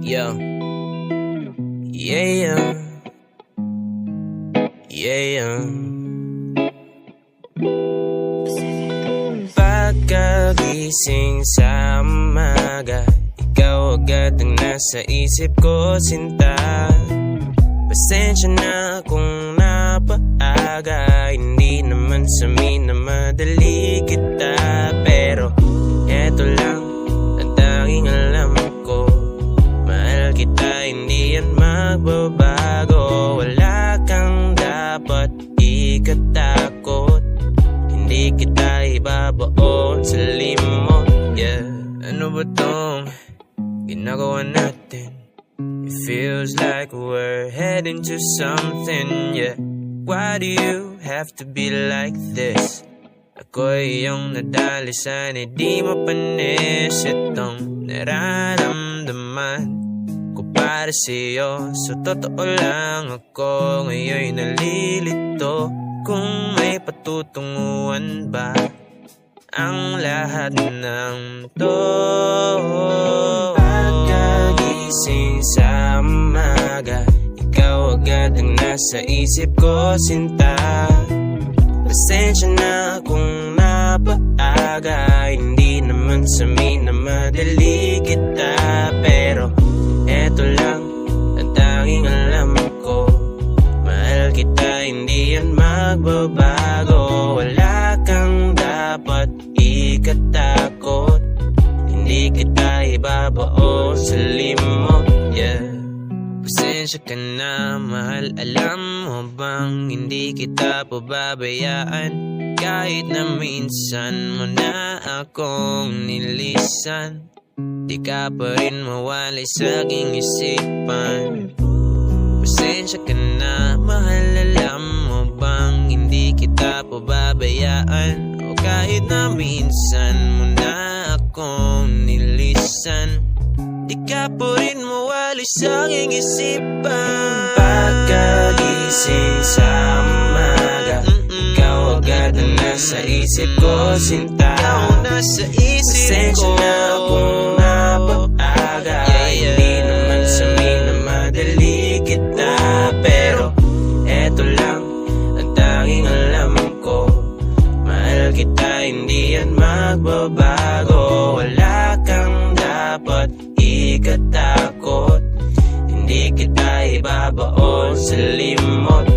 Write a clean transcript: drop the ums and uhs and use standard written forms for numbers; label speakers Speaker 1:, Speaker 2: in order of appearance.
Speaker 1: Yeah. Yeah. Yeah. Pagkagising sa umaga, ikaw agad ang nasa isip ko, sinta. Pasensya na kung napaaga, hindi naman sa amin na madali kita. Pero eto lang ang tanging alam ko, mahal kita, hindi yan magbabago. Wala kang dapat ikatakot, hindi kita ibabaon sa limot. Yeah, ano ba tong ginagawa natin? It feels like we're heading to something, yeah. Why do you have to be like this? Ako'y iyong nadali, sana'y di mapanis itong nararamdaman ko para sa'yo. So totoo lang ako ngayon'y nalilito, kung may patutunguhan ba ang lahat ng to. Pagkagising sa umaga, ikaw agad ang nasa isip ko, sinta. Pasensya na kung napaaga, hindi naman sa amin na madali kita. Pero eto lang ang tanging alam ko, mahal kita, hindi yan magbabago. Wala kang dapat ikatakot, hindi kita ibabaon sa limot, yeah. Pasensya ka na, mahal, alam mo bang hindi kita pababayaan? Kahit na minsan mo na akong nilisan, di ka pa rin mawalay sa aking isipan. Pasensya ka na, mahal, alam mo bang hindi kita pababayaan? O kahit na minsan mo na akong nilisan, di ka pa rin mawali sa aking isipan. Pagkagising sa umaga, ikaw agad ang nasa isip ko, sinta. Pasensya na kung napaaga, hindi naman sa amin na madali kita. Pero eto lang ang tanging alam ko, mahal kita, hindi yan magbabago. Wala kang dapat ikatakot, hindi kita ibabaon sa limot.